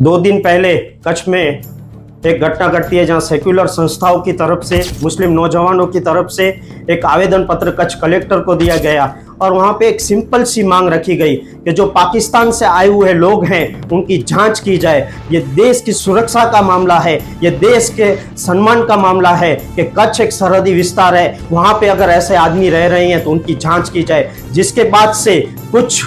2 दिन पहले कच्छ में एक घटना घटी है जहां सेक्युलर संस्थाओं की तरफ से, मुस्लिम नौजवानों की तरफ से एक आवेदन पत्र कच्छ कलेक्टर को दिया गया और वहां पे एक सिंपल सी मांग रखी गई कि जो पाकिस्तान से आए हुए लोग हैं उनकी जांच की जाए। ये देश की सुरक्षा का मामला है, ये देश के सम्मान का मामला है कि कच्छ एक सरहदी विस्तार है, वहां पे अगर ऐसे आदमी रह रहे हैं तो उनकी जांच की जाए। जिसके बाद से कुछ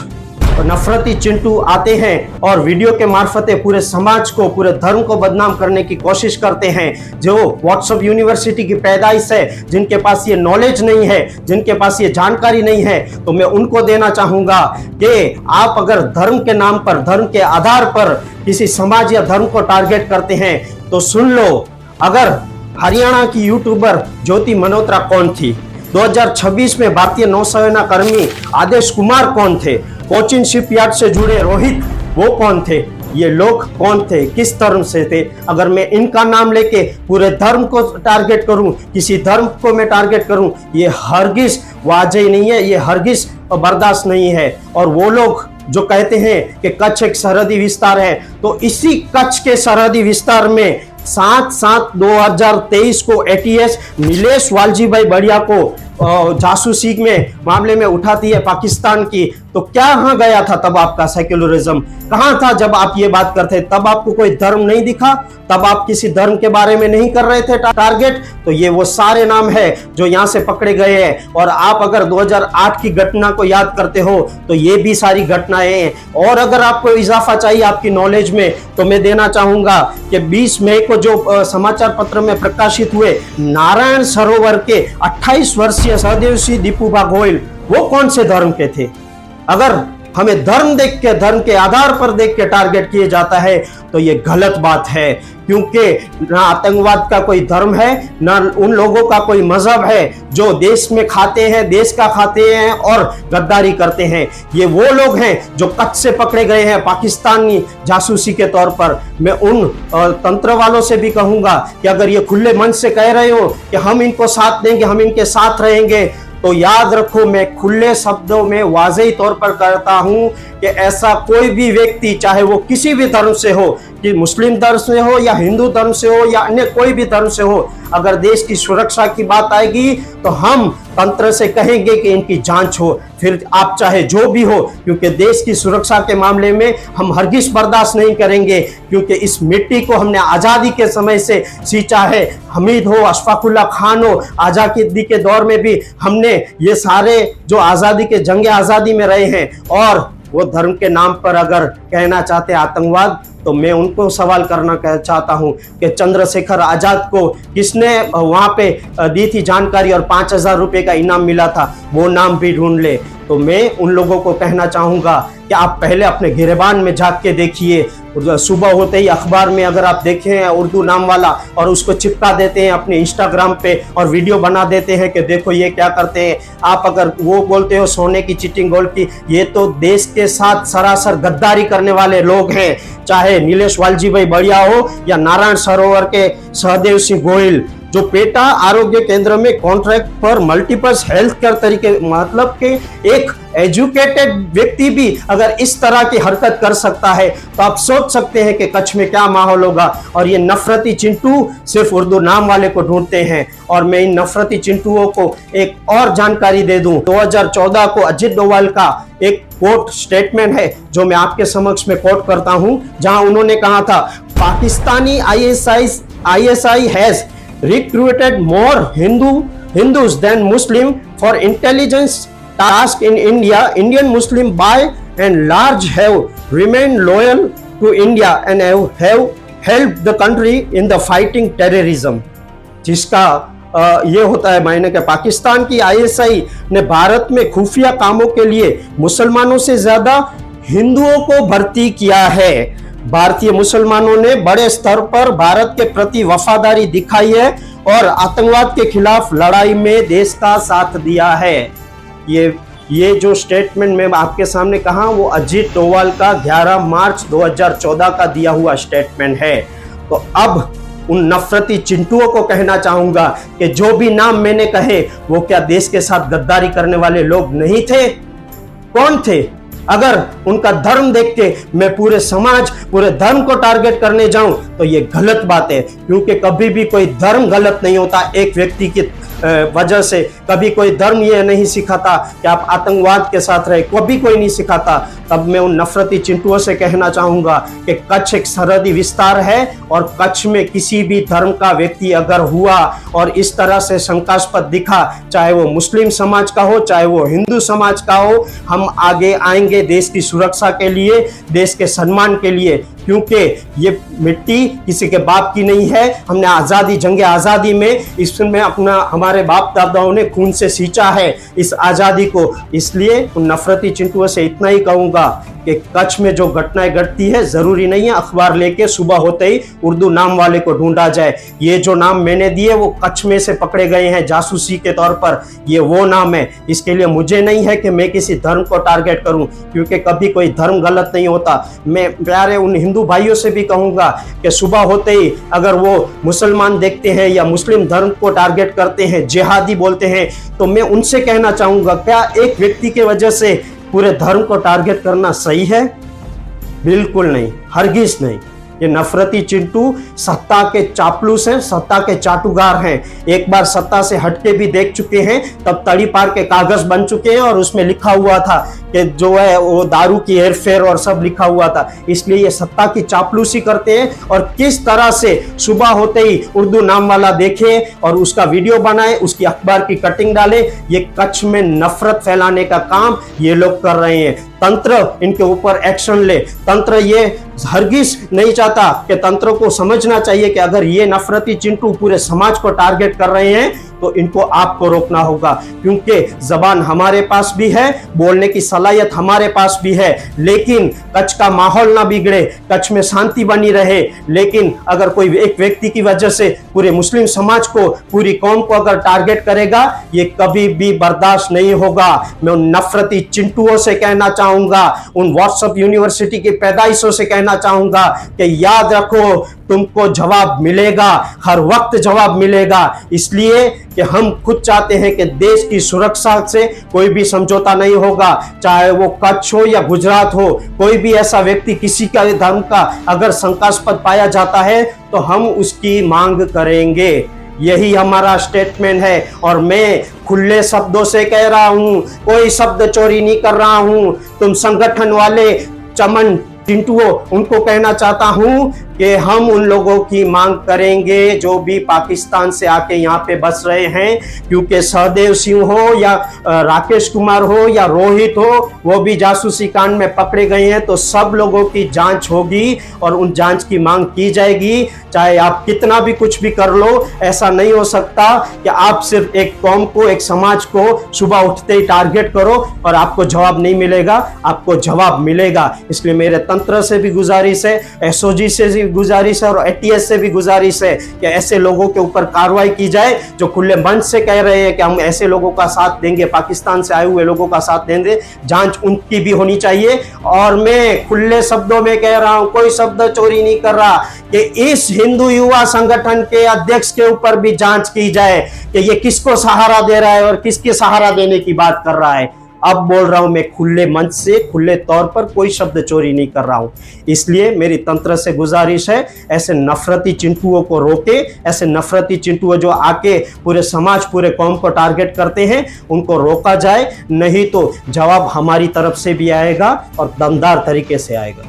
नफरती चिंटू आते हैं और वीडियो के मार्फते पूरे समाज को, पूरे धर्म को बदनाम करने की कोशिश करते हैं। जो व्हाट्सएप यूनिवर्सिटी की पैदाइश है, जिनके पास ये नॉलेज नहीं है, जिनके पास ये जानकारी नहीं है, तो मैं उनको देना चाहूंगा कि आप अगर धर्म के नाम पर, धर्म के आधार पर किसी समाज या धर्म को टारगेट करते हैं तो सुन लो, अगर हरियाणा की यूट्यूबर ज्योति मल्होत्रा कौन थी, 2026 में भारतीय नौसेना कर्मी आदेश कुमार कौन थे, कोचिन शिपयार्ड से जुड़े रोहित वो कौन थे, ये लोग कौन थे, किस धर्म से थे। अगर मैं इनका नाम लेके पूरे धर्म को टारगेट करूं, किसी धर्म को मैं टारगेट करूं, ये हरगिज वाजह नहीं है, ये हरगिज बर्दाश्त नहीं है। और वो लोग जो कहते हैं कि कच्छ एक सरहदी विस्तार है, तो इसी कच्छ के सरहदी विस्तार में 7/7/2023 को एटीएस नीलेश वालजीभाई बढ़िया को जासूसी में मामले में उठाती है पाकिस्तान की। तो क्या कहाँ गया था तब आपका सेक्युलरिज्म, कहाँ था जब आप ये बात करते? तब आपको कोई धर्म नहीं दिखा, तब आप किसी धर्म के बारे में नहीं कर रहे थे टारगेट। तो ये वो सारे नाम है जो यहाँ से पकड़े गए हैं। और आप अगर 2008 की घटना को याद करते हो तो ये भी सारी घटनाएं हैं। और अगर आपको इजाफा चाहिए आपकी नॉलेज में तो मैं देना चाहूंगा कि 20 मई को जो समाचार पत्र में प्रकाशित हुए नारायण सरोवर के 28 वर्षीय सहदेवसी दीपूभा गोयल, वो कौन से धर्म के थे? अगर हमें धर्म देख के, धर्म के आधार पर देख के टारगेट किया जाता है तो ये गलत बात है, क्योंकि ना आतंकवाद का कोई धर्म है, ना उन लोगों का कोई मजहब है जो देश में खाते हैं, देश का खाते हैं और गद्दारी करते हैं। ये वो लोग हैं जो कच्छ से पकड़े गए हैं पाकिस्तानी जासूसी के तौर पर। मैं उन तंत्र वालों से भी कहूंगा कि अगर ये खुले मन से कह रहे हो कि हम इनको साथ देंगे, हम इनके साथ रहेंगे, तो याद रखो मैं खुले शब्दों में वाज़ेही तौर पर कहता हूं कि ऐसा कोई भी व्यक्ति, चाहे वो किसी भी धर्म से हो, कि मुस्लिम धर्म से हो या हिंदू धर्म से हो या अन्य कोई भी धर्म से हो, अगर देश की सुरक्षा की बात आएगी तो हम तंत्र से कहेंगे कि इनकी जांच हो, फिर आप चाहे जो भी हो, क्योंकि देश की सुरक्षा के मामले में हम हरगिज बर्दाश्त नहीं करेंगे। क्योंकि इस मिट्टी को हमने आज़ादी के समय से सींचा है, हमीद हो, अशफाकुल्ला खान हो, आज़ादी के दौर में भी हमने ये सारे जो आज़ादी के जंगे आज़ादी में रहे हैं। और वो धर्म के नाम पर अगर कहना चाहते आतंकवाद, तो मैं उनको सवाल करना चाहता हूं कि चंद्रशेखर आजाद को किसने वहां पे दी थी जानकारी और 5000 रुपए का इनाम मिला था, वो नाम भी ढूंढ ले। तो मैं उन लोगों को कहना चाहूंगा कि आप पहले अपने गिरबान में झांक के देखिए। सुबह होते ही अखबार में अगर आप देखें उर्दू नाम वाला और उसको चिपका देते हैं अपने इंस्टाग्राम पे और वीडियो बना देते हैं कि देखो ये क्या करते हैं। आप अगर वो बोलते हो सोने की चिटिंग गोल्ड की, ये तो देश के साथ सरासर गद्दारी करने वाले लोग हैं, चाहे नीलेश वालजीभाई बढ़िया हो या नारायण सरोवर के सहदेव सिंह गोयल, जो पेटा आरोग्य केंद्र में कॉन्ट्रैक्ट पर मल्टीपर्पज हेल्थ केयर तरीके, मतलब कि एक एजुकेटेड व्यक्ति भी अगर इस तरह की हरकत कर सकता है तो आप सोच सकते हैं कि कच्छ में क्या माहौल होगा। और ये नफरती चिंटू सिर्फ उर्दू नाम वाले को ढूंढते हैं। और मैं इन नफरती चिंटुओं को एक और जानकारी दे दूं, 2014 को अजित डोभाल का एक कोर्ट स्टेटमेंट है जो मैं आपके समक्ष में कोट करता हूं, जहां उन्होंने कहा था, Pakistani ISI has recruited more Hindus than Muslim for intelligence task in India. Indian Muslim by and large have remained loyal to India and have helped the country in the fighting terrorism. जिसका ये होता है मायने कि पाकिस्तान की ISI ने भारत में खुफिया कामों के लिए मुसलमानों से ज्यादा हिंदुओं को भर्ती किया है। भारतीय मुसलमानों ने बड़े स्तर पर भारत के प्रति वफादारी दिखाई है और आतंकवाद के खिलाफ लड़ाई में देश का साथ दिया है। ये जो स्टेटमेंट मैं आपके सामने कहा वो अजित डोभाल का 11 मार्च 2014 का दिया हुआ स्टेटमेंट है। तो अब उन नफरती चिंटुओं को कहना चाहूंगा कि जो भी नाम मैंने कहे वो क्या देश के साथ गद्दारी करने वाले लोग नहीं थे? कौन थे? अगर उनका धर्म देख के मैं पूरे समाज, पूरे धर्म को टारगेट करने जाऊं तो ये गलत बात है, क्योंकि कभी भी कोई धर्म गलत नहीं होता एक व्यक्ति की वजह से। कभी कोई धर्म ये नहीं सिखाता कि आप आतंकवाद के साथ रहे, कभी कोई नहीं सिखाता। तब मैं उन नफरती चिंटुओं से कहना चाहूंगा कि कच्छ एक सरहदी विस्तार है और कच्छ में किसी भी धर्म का व्यक्ति अगर हुआ और इस तरह से शंकास्पद दिखा, चाहे वो मुस्लिम समाज का हो, चाहे वो हिंदू समाज का हो, हम आगे आएंगे देश की सुरक्षा के लिए, देश के सम्मान के लिए, क्योंकि ये मिट्टी किसी के बाप की नहीं है। हमने आज़ादी, जंग आज़ादी में इसमें अपना, हमारे बाप दादाओं ने खून से सींचा है इस आज़ादी को। इसलिए उन नफरती चिंटुओं से इतना ही कहूँगा कि कच्छ में जो घटनाएं घटती है, ज़रूरी नहीं है अखबार लेके सुबह होते ही उर्दू नाम वाले को ढूंढा जाए। ये जो नाम मैंने दिए वो कच्छ में से पकड़े गए हैं जासूसी के तौर पर, ये वो नाम है। इसके लिए मुझे नहीं है कि मैं किसी धर्म को टारगेट करूं, क्योंकि कभी कोई धर्म गलत नहीं होता। मैं प्यारे उन हिंदू भाइयों से भी कहूंगा कि सुबह होते ही अगर वो मुसलमान देखते हैं या मुस्लिम धर्म को टारगेट करते हैं, जिहादी बोलते हैं, तो मैं उनसे कहना चाहूंगा, क्या एक व्यक्ति की वजह से पूरे धर्म को टारगेट करना सही है? बिल्कुल नहीं, हरगिज नहीं। ये नफरती चिंटू सत्ता के चापलूस हैं, सत्ता के चाटुकार हैं। एक बार सत्ता से हटके भी देख चुके हैं, तब तड़ी पार के कागज बन चुके हैं और उसमें लिखा हुआ था कि जो है वो दारू की हेरफेर और सब लिखा हुआ था। इसलिए ये सत्ता की चापलूसी करते हैं और किस तरह से सुबह होते ही उर्दू नाम वाला देखे और उसका वीडियो बनाए, उसकी अखबार की कटिंग डाले। ये कच्छ में नफरत फैलाने का काम ये लोग कर रहे हैं। तंत्र इनके ऊपर एक्शन ले। तंत्र ये हरगिज नहीं चाहता कि तंत्र को समझना चाहिए कि अगर ये नफरती चिंटू पूरे समाज को टारगेट कर रहे हैं तो इनको आपको रोकना होगा, क्योंकि जबान हमारे पास भी है, बोलने की सलाहियत हमारे पास भी है। लेकिन कच्छ का माहौल ना बिगड़े, कच्छ में शांति बनी रहे। लेकिन अगर कोई एक व्यक्ति की वजह से पूरे मुस्लिम समाज को, पूरी कौम को अगर टारगेट करेगा, ये कभी भी बर्दाश्त नहीं होगा। मैं उन नफरती चिंटुओं से कहना चाहूंगा, उन व्हाट्सएप यूनिवर्सिटी की पैदाइशों से कहना चाहूंगा कि याद रखो, तुमको जवाब मिलेगा, हर वक्त जवाब मिलेगा। इसलिए कि हम खुद चाहते हैं कि देश की सुरक्षा से कोई भी समझौता नहीं होगा, चाहे वो कच्छ हो या गुजरात हो। कोई भी ऐसा व्यक्ति किसी का धर्म का अगर शंकास्पद पाया जाता है तो हम उसकी मांग करेंगे। यही हमारा स्टेटमेंट है और मैं खुले शब्दों से कह रहा हूं, कोई शब्द चोरी नहीं कर रहा हूं। तुम संगठन वाले चमन चिंटुओं, उनको कहना चाहता हूं कि हम उन लोगों की मांग करेंगे जो भी पाकिस्तान से आके यहाँ पे बस रहे हैं, क्योंकि सहदेव सिंह हो या राकेश कुमार हो या रोहित हो, वो भी जासूसी कांड में पकड़े गए हैं। तो सब लोगों की जांच होगी और उन जांच की मांग की जाएगी। चाहे आप कितना भी कुछ भी कर लो, ऐसा नहीं हो सकता कि आप सिर्फ एक कौम को, एक समाज को सुबह उठते ही टारगेट करो और आपको जवाब नहीं मिलेगा। आपको जवाब मिलेगा। इसलिए मेरे तंत्र से भी गुजारिश है, एसओजी से भी गुजारिश है और एटीएस से भी गुजारिश है कि ऐसे लोगों के ऊपर कार्रवाई की जाए जो खुले मंच से कह रहे हैं कि हम ऐसे लोगों का साथ देंगे, पाकिस्तान से आए हुए लोगों का साथ देंगे। जांच उनकी भी होनी चाहिए। और मैं खुले शब्दों में कह रहा हूं, कोई शब्द चोरी नहीं कर रहा, कि इस हिंदू युवा संगठन के अध्यक्ष के ऊपर भी जांच की जाए कि ये किसको सहारा दे रहा है और किसके सहारा देने की बात कर रहा है। अब बोल रहा हूं मैं खुले मंच से, खुले तौर पर, कोई शब्द चोरी नहीं कर रहा हूं। इसलिए मेरी तंत्र से गुजारिश है, ऐसे नफरती चिंटुओं को रोके। ऐसे नफरती चिंटुओं जो आके पूरे समाज, पूरे कौम को टारगेट करते हैं, उनको रोका जाए। नहीं तो जवाब हमारी तरफ से भी आएगा और दमदार तरीके से आएगा।